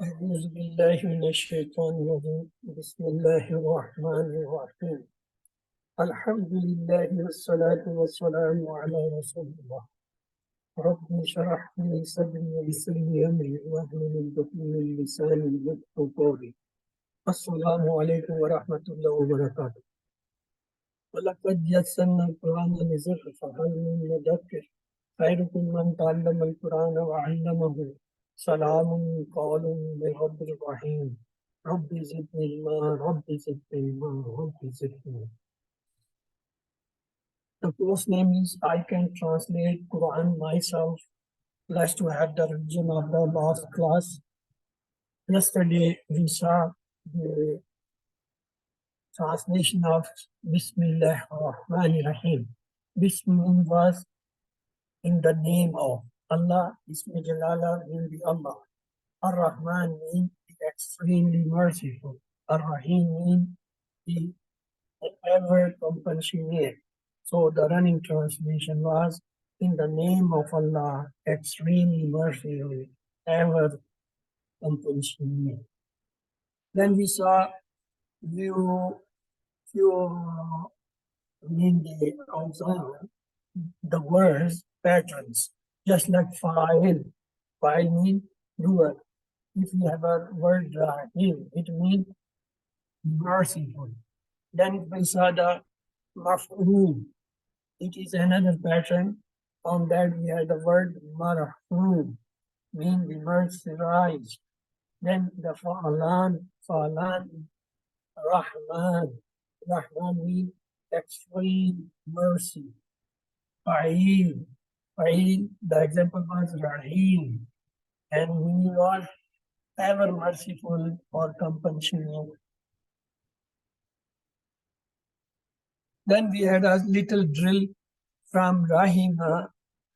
أعوذ بالله من الشيطان الرجيم بسم الله الرحمن الرحيم الحمد لله والصلاة والسلام على رسول الله رب اشرح لي صدري ويسر لي أمري واحلل عقدة من لساني يفقهوا قولي السلام عليكم ورحمة الله وبركاته ولقد يسرنا القرآن للذكر فهل من مدكر خيركم من تعلم القرآن وعلمه سلام قول من رب الرحيم رب زدني علما رب زدني علما رب زدني علما. The first name is I can translate Quran myself. Blessed to have the revision of the last class. Yesterday we saw the translation of Bismillah ar-Rahman ar-Rahim. Bismillah was in the name of Allah. Bismillah Jalala means the Allah. Ar-Rahman means the extremely merciful. Ar-Rahim means the ever compassionate. So the running translation was in the name of Allah, extremely merciful, ever compassionate. Then we saw few in the also the words patterns, just like file. File means doer. If you have a word rahim, it means merciful. Then we saw the maf'ul. It is another pattern. On that we have the word marhum, means the merciful. Then the fa'alan, rahman. Rahman means extreme mercy. Fa'il, fa'il, the example was rahim, and he was ever merciful or compassionate. Then we had a little drill from Rahim.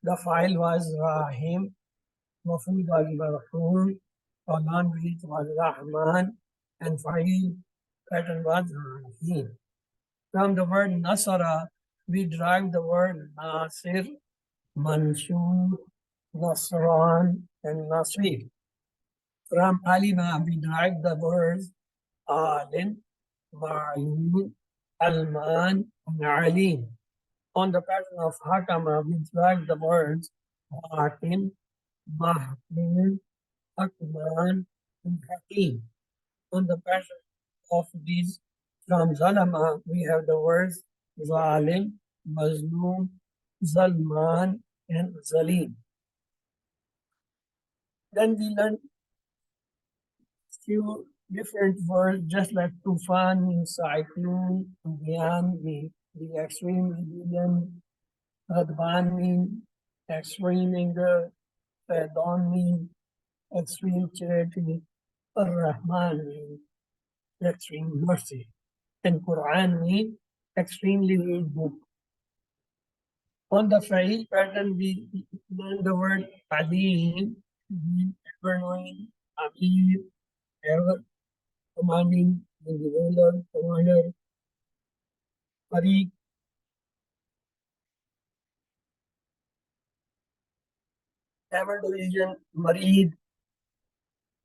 The file was Rahim, Maful was Marhum, Alan was Rahman, and file pattern was Rahim. From the word Nasara, we derive the word Nasir, Mansur, Nasran, and Nasir. From Alima, we derive the words Alim, Ma'lum, Alman, and Alim. On the pattern of Hakama, we derive the words Hakim, Mahmud, Akman, and Hakim. On the pattern of these, from Zalama, we have the words Zalim, Mazlum, Zalman, and Zalim. Then we learn few different words, just like Tufan means cyclone, Gyan means the extreme rebellion, Radban means extreme anger, Fadon means extreme charity, Ar-Rahman means extreme mercy, and Quran means extremely good book. On the Fa'il pattern, we learn the word Alim, ever knowing, Amir, ever commanding, the ruler, commander, Tariq, ever division, Marid,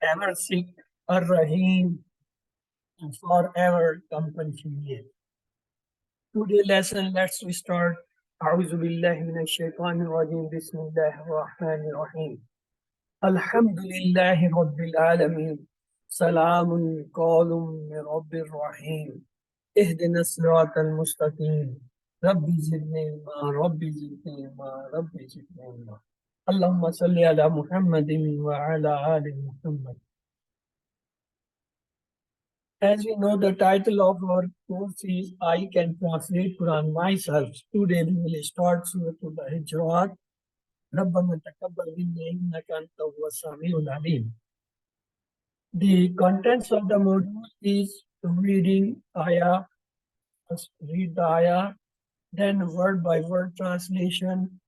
ever sick, Ar-Rahim, and forever compassionate. Today lesson, let's start. أعوذ بالله من الشيطان الرجيم بسم الله الرحمن الرحيم الحمد لله رب العالمين سلام قول من رب الرحيم اهدنا الصراط المستقيم رب زدني علما رب زدني علما رب زدني علما اللهم صل على محمد وعلى آل محمد. As we know, the title of our course is I Can Translate Quran Myself. Today we will start Surah Al-Hijrat. رَبَّنَا تَقَبَّلْ مِنَّا إِنَّكَ أَنْتَ السَّمِيعُ الْعَلِيمُ. The contents of the module is reading ayah, first read the ayah, then word by word translation.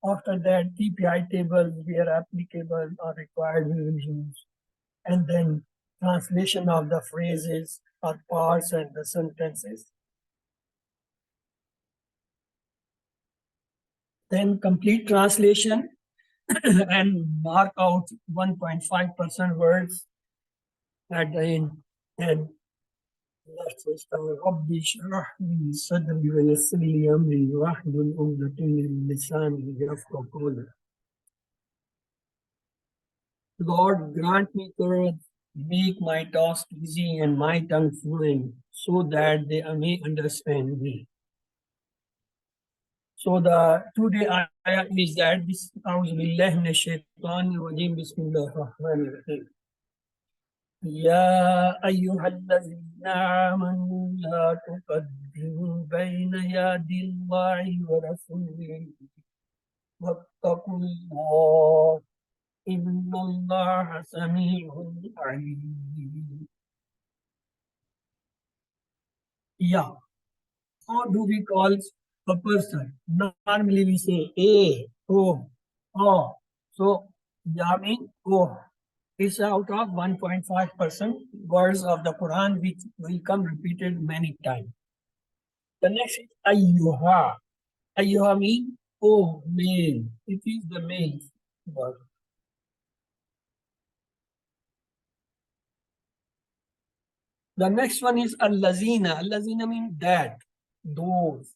After that, TPI tables where applicable are required we will use. And then translation of the phrases or parts and the sentences. Then complete translation and mark out 1.5% words at the end. And let's start. ربي اشرح لي صدري ويسر لي أمري واحلل عقدة من لساني يفقهوا قولي. Lord, grant me courage, make my task easy and my tongue fluent, so that they may understand me. So the today ayah is that this أعوذ بالله من الشيطان الرجيم بسم الله الرحمن الرحيم. يا أيها الذين آمنوا لا تقدموا بين يدي الله ورسوله واتقوا الله إن الله سميع عليم. Yeah, how do we call a person? Normally we say A, O, O. So, yeah means O. It's out of 1.5% words of the Quran which will come repeated many times. The next is Ayyuha. Ayyuha means oh male. It is the male word. The next one is Allazina. Allazina means that, those,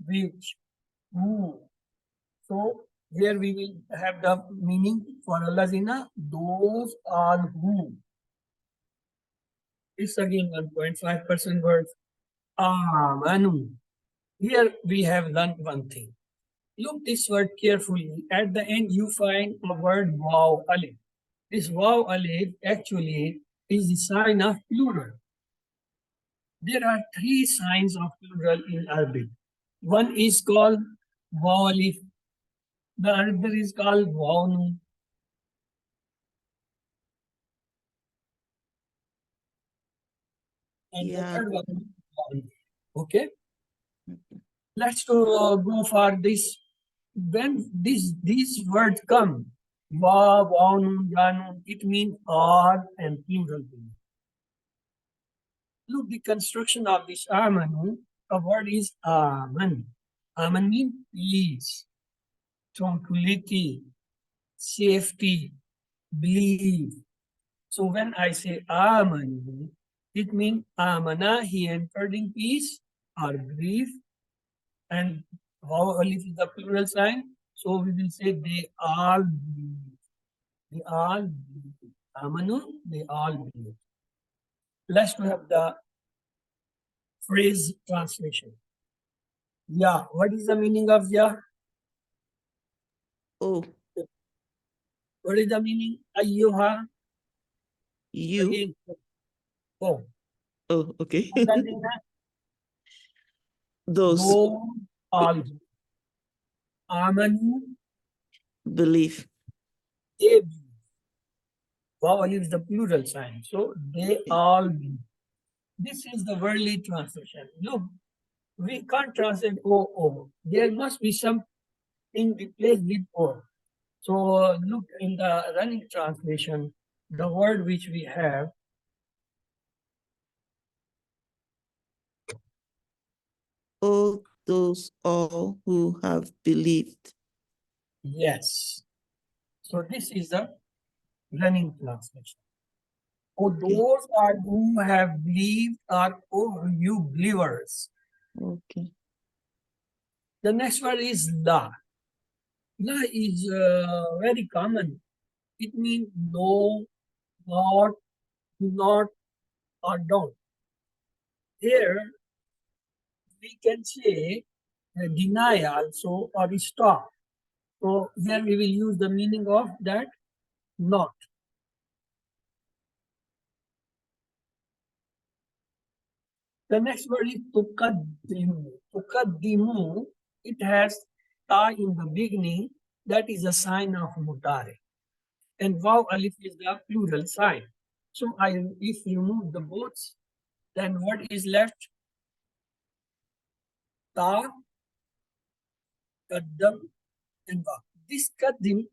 which, who. So here we will have the meaning for Allazina, those are who. It's again 1.5% words. Amanu. Here we have learned one thing. Look this word carefully. At the end you find a word waw alif. This waw alif actually is the sign of plural. There are three signs of plural in Arabic. One is called waw alif. The other is called waw nun. And the Yeah. third one is waw alif. Okay? Let's go for this. When these words come, wa, nun, ya, nun, it means are and plural. Look, the construction of this amanu, the word is aman. Aman means peace, tranquility, safety, belief. So when I say amanu, it means amana, he entered in peace or belief, and how alif is the plural sign. So we will say they all believe. They all believe. Amanu, they all believe. Let's have the phrase translation. Yeah, what is the meaning of yeah? Oh, What is the meaning? Ayyuha. you. Again. Oh. Oh, okay. Those Those all. Amanu. believe. They believe. Wow is the plural sign. So they all believe. This is the worldly translation. Look, we can't translate O. There must be something replaced with O. So look in the running translation, the word which we have. Oh, those all who have believed. Yes. So this is the running translation. Oh, Okay. those are who have believed are oh you believers. Okay. The next word is la. La is very common. It means no, not, not, or don't. Here we can say deny also or stop. So here we will use the meaning of that not. The next word is tukaddimu. Tukaddimu, it has ta in the beginning. That is a sign of mutare. And waw alif is the plural sign. So if you remove the both, then what is left? Ta, kaddam, and waw. This kaddim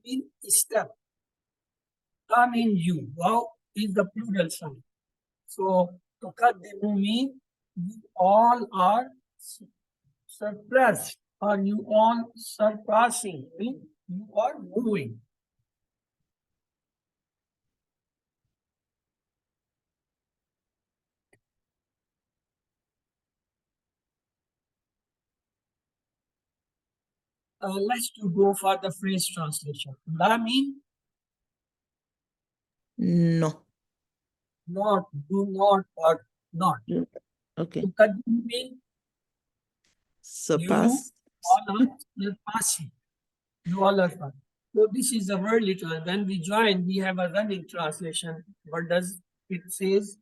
means step. Ta means you. Waw is the plural sign. So tukaddimu means you all are surpassed or you all surpassing means you are moving. Let's to go for the phrase translation. La mean No. not, do not, or not. Okay. Tukaddim mean you Surpass. all are surpassing. You all are fun. So this is the word literal. When we join, we have a running translation. What does it says?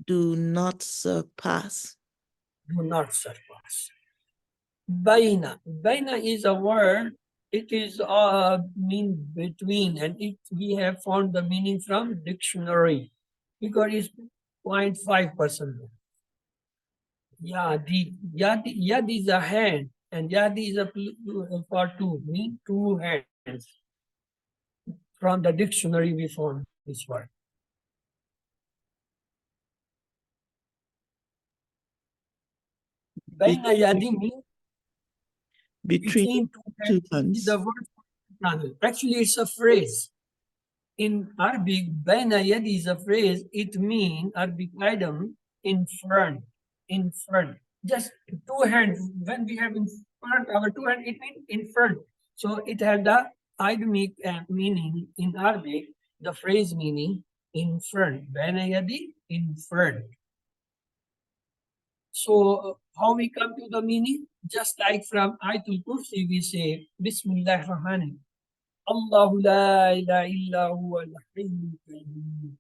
Do not surpass. Do not surpass. Baina. Baina is a word. It is mean between, and it we have found the meaning from dictionary because it's 0.5%. Yad is a hand, and yad is a for two, mean two hands. From the dictionary we found this word. Baina yadi means Between between two two hands is the hands. word for actually it's a phrase. In Arabic, baina yadi is a phrase. It means Arabic item in front, in front. Just two hands. When we have in front, our two hands, it means in front. So it has the idiomic meaning in Arabic, the phrase meaning in front. Baina yadi, in front. So how we come to the meaning? Just like from Ayatul Kursi, we say, Bismillah Rahman. Allahu la ilaha illa huwa al-hayyul qayyum.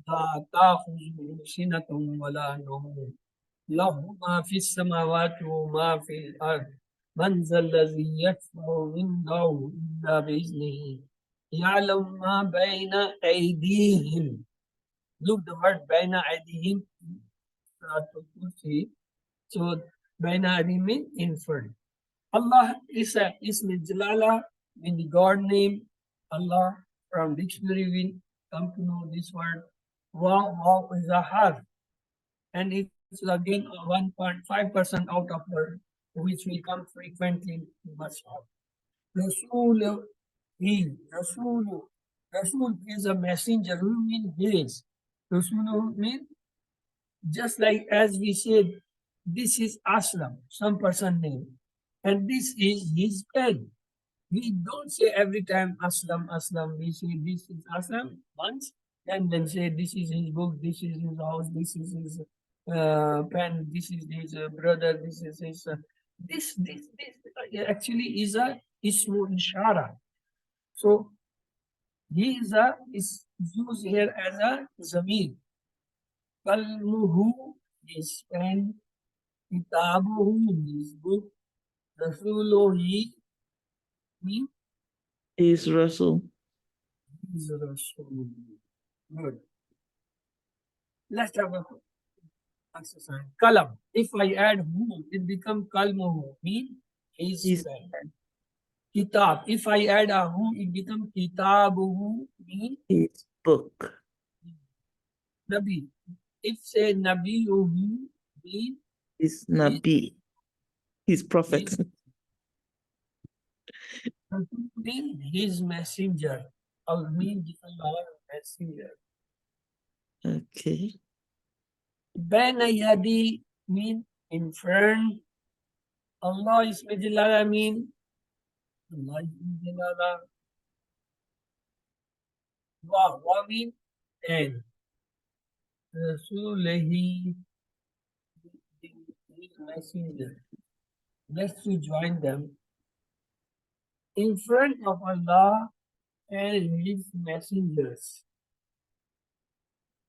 La ta'khudhuhu sinatun wa la nawm. Lahu ma fi as-samawati wa ma fi al-ard. Man zal ladhi yashfa'u indahu illa bi'iznihi. Ya'lamu ma bayna aydihim. Look the word bayna aydihim. Ayatul Kursi. So, Baina means in front. Allah is a Ism Jalala, in the God name. Allah, from dictionary we come to know this word. Wow is a harf, and it's again 1.5% out of word, which will come frequently in Masjid. Rasul, he, Rasul, Rasul is a messenger, who means his. Rasul means just like as we said, this is Aslam, some person name, and this is his pen. We don't say every time Aslam, Aslam. We say this is Aslam once, and then say this is his book, this is his house, this is his pen, this is his brother, this is his. This actually is a ismu ishara. So he is used here as a zamir. Kalmuhu is pen. Kitabuhu is book. Rasuluhi means Is Russell. is Rasul. Good. Let's have a exercise. Kalam. If I add hu, it becomes kalmuhu. Mean his Is pen. Kitab. If I add a hu, it becomes kitabuhu. Mean his book. Nabi. If say nabiyuhu, mean Is Nabi. His prophet. his mean his messenger. Or mean Allah messenger. Okay. Baina yadi mean in front. Allah is Jalala mean Allah is Jalala. Wa mean and Rasulihi his messenger. Let's to join them in front of Allah and his messengers.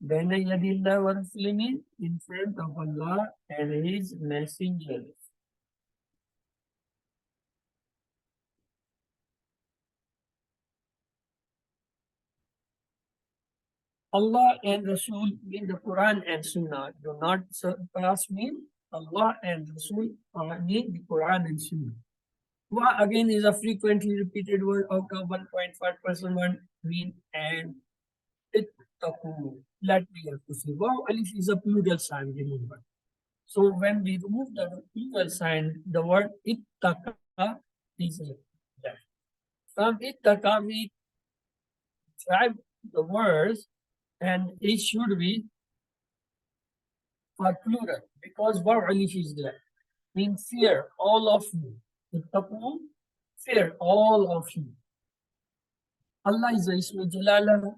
Baina yadillah wa Rasuli mean in front of Allah and his messengers. Allah and Rasul in the Quran and Sunnah do not surpass mean Allah and Rasul mean the Quran and Sunnah. Wa again is a frequently repeated word out of 1.5% word mean and ittaqu. Let me have to say. Wow, alif is a plural sign, remember. So when we remove the plural sign, the word ittaqa is left. From ittaqa we drive the words and it should be for plural because waw alif is there. Means fear, all of you. Ittaqu, fear all of you. Allah is the Ism Jalala.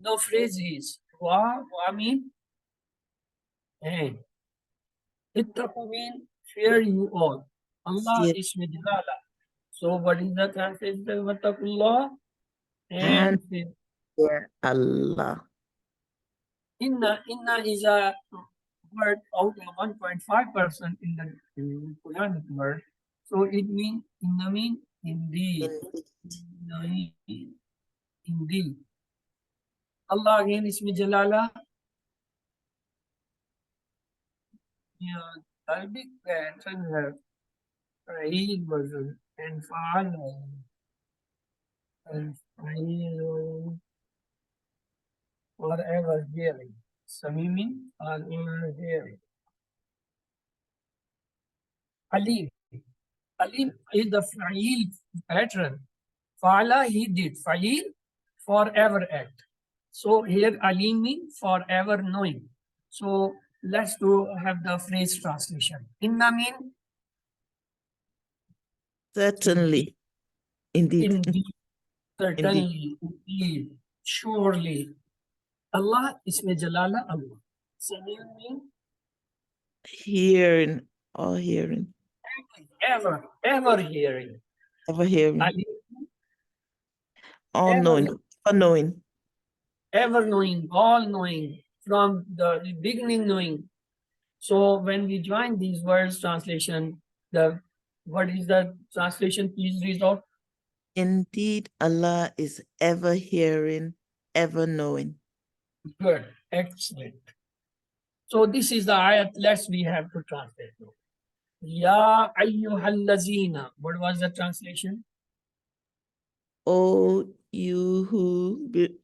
The phrase is wa mean and ittaqu mean fear you all. Allah Fear Ism Jalala. So what is the translation of wattaqullah? and And fear. fear Allah. Inna is a word out of 1.5% in the Quranic word. So it means inna mean indeed. Indeed. Indeed. Allah again Ismi Jalala. Yeah, Arabic pattern have Fa'il version and Fa'al and Fa'il forever hearing. Samimi are ever hearing. Alim. Alim is the Fa'il pattern. Fa'ala he did. Fa'il forever act. So here Alim means forever knowing. So let's do have the phrase translation. Inna mean Certainly. Indeed. indeed, Indeed. certainly, indeed, surely. Allah Isme Jalala Allah. Samir mean Hearing or hearing. ever hearing. Ever hearing. Alim, All ever, knowing. Ever knowing. ever knowing, all knowing, from the beginning knowing. So when we join these words translation, what is the translation? Please read out. Indeed, Allah is ever hearing, ever knowing. Good, excellent. So this is the ayat. Let's we have to translate now. Ya ayyuhallazina. What was the translation? Oh, you who be,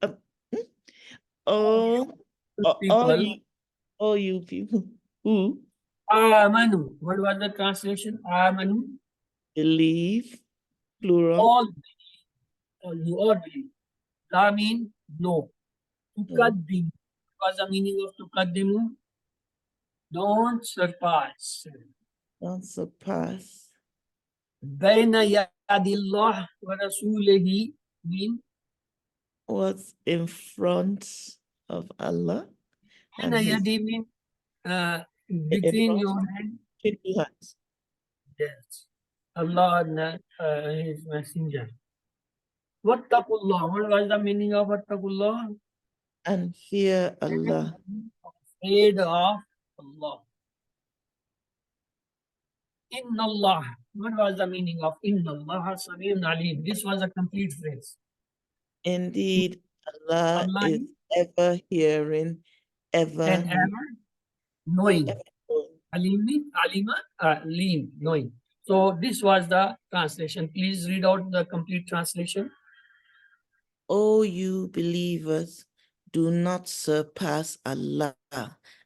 oh, People. all you people who Amanu. What was the translation? Amanu. believe, plural. All you all believe. La mean no. Tukaddim. What was the meaning of tukaddimu? Don't surpass. Don't surpass. Baina yadillah wa rasulihi mean What's in front of Allah and baina his yadi mean in between front your of hand. two hands. Yes. Allah and his messenger. Wattaqullah. What was the meaning of wattaqullah? And fear Allah. Afraid of Allah. Inna Allah. What was the meaning of Inna Allah Samiyun Alim? This was a complete phrase. Indeed, Allah Allah is ever hearing, ever and ever knowing. knowing. Alima, Alim, knowing. So this was the translation. Please read out the complete translation. O you believers, do not surpass Allah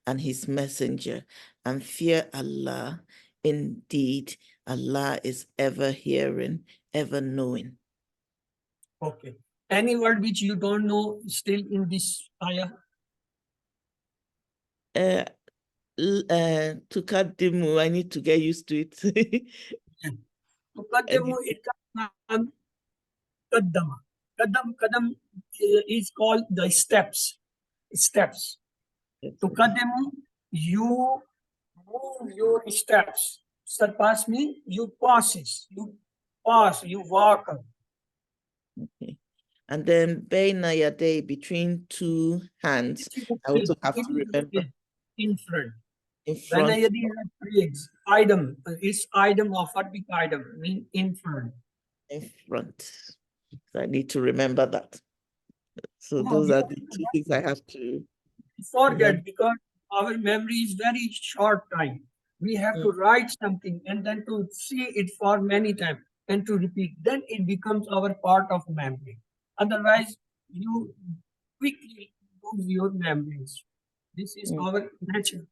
and his messenger, and fear Allah. Indeed, Allah is ever hearing, ever knowing. Okay. Any word which you don't know still in this ayah? Tukaddimu, I need to get used to it. Tuqaddimu, it comes from qaddama. Qadam is called the steps. Steps. Tuqaddimu, you move your steps. Surpass me, you passes. You pass, you walk. Okay. And then Baina Yadeh, between two hands. I also have to remember. In front. In When I front. phrase, item, it's item of what big item, mean in front. In front. So I need to remember that. So Oh, those are the two things I have to forget remember. because our memory is very short time. We have to write something and then to see it for many times and to repeat. Then it becomes our part of memory. Otherwise, you quickly lose your memories. This is our nature.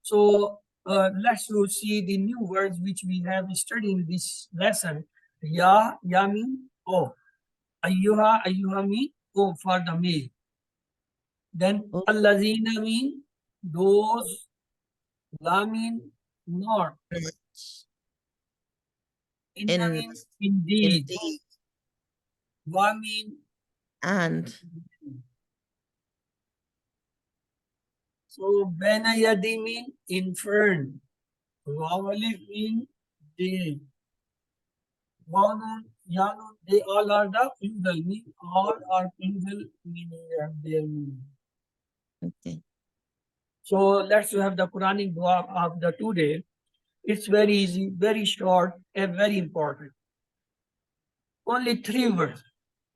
So let's see the new words which we have studied in this lesson. Ya, ya mean oh. Ayyuha mean oh for the male. Then Oh. allazina mean those. La mean not. Inna means indeed. indeed, Wa means and so Bena Yadi means in front. Wawalif means they. Wanun, Yanun, they all are the plural mean. All are plural meaning and their meaning. okay. So let's have the Quranic dua of the today. It's very easy, very short, and very important. Only 3 words.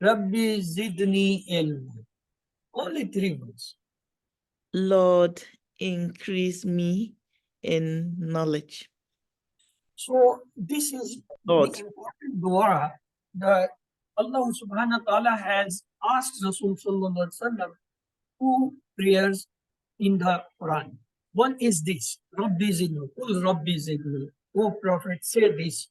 Rabbi zidni ilm. Only 3 words. Lord, increase me in knowledge. So this is Lord. the important dua that Allah subhanahu wa ta'ala has asked Rasul sallallahu alaihi wasallam 2 prayers in the Quran. One is this, Rabbi zidni, Qul Rabbi zidni. O Prophet, say this.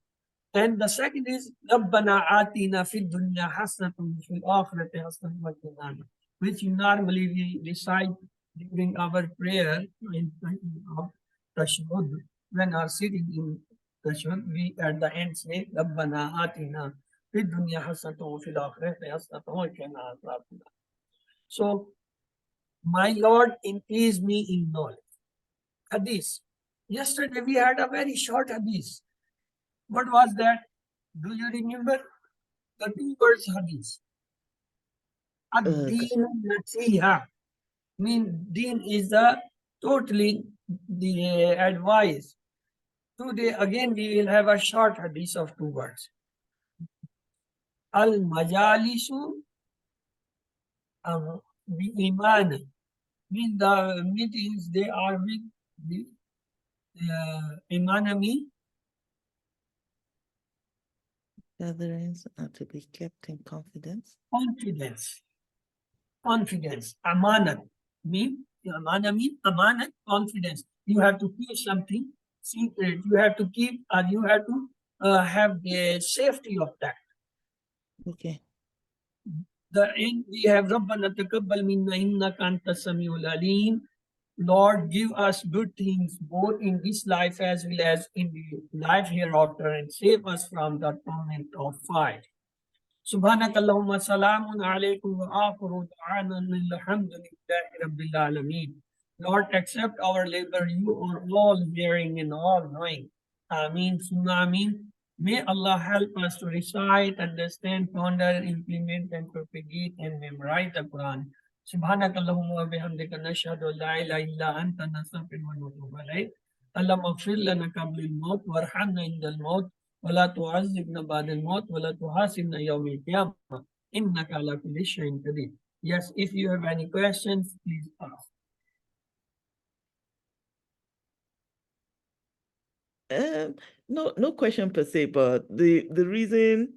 And the second is Rabbana atina fid dunya hasanatan fil akhirati hasanatan wa qina adhaban, which normally we recite during our prayer in of Tashahhud. When are sitting in Tashahhud, we at the end say Rabbana atina fid dunya hasanatan wa fil akhirati hasanatan wa qina adhaban. So, my Lord, increase me in knowledge. Hadith. Yesterday we had a very short hadith. What was that? Do you remember? The 2 words hadith. Ad-deen nasiha. Mean deen is the totally the advice. Today again we will have a short hadith of 2 words. Al-majalisu bi-iman. Mean the meetings they are with the imanami. Gatherings are to be kept in confidence. Confidence. Confidence. Amanat. Mean amanat, confidence. You have to keep something secret. You have to keep, or you have to have the safety of that. Okay. The end we have Rabbana taqabbal minna innaka antas samiul alim. Lord, give us good things both in this life as well as in the life hereafter, and save us from the torment of fire. Subhanakallahumma salamun alaykum wa akhiru da'ana alhamdulillahi rabbil alameen. Lord, accept our labor. You are all hearing and all knowing. Ameen, summa ameen. May Allah help us to recite, understand, ponder, implement, and propagate and memorize the Quran. Subhanakallahumma wa bihamdika nashhadu an la ilaha illa anta nastaghfiruka wa natubu ilayk. Allahumma ighfir lana qabla al-maut warhamna inda al-maut. ولا تعذبنا بعد الموت ولا تحاسبنا يوم القيامة إنك على كل شيء قدير. Yes, if you have any questions, please ask. No question per se, but the reason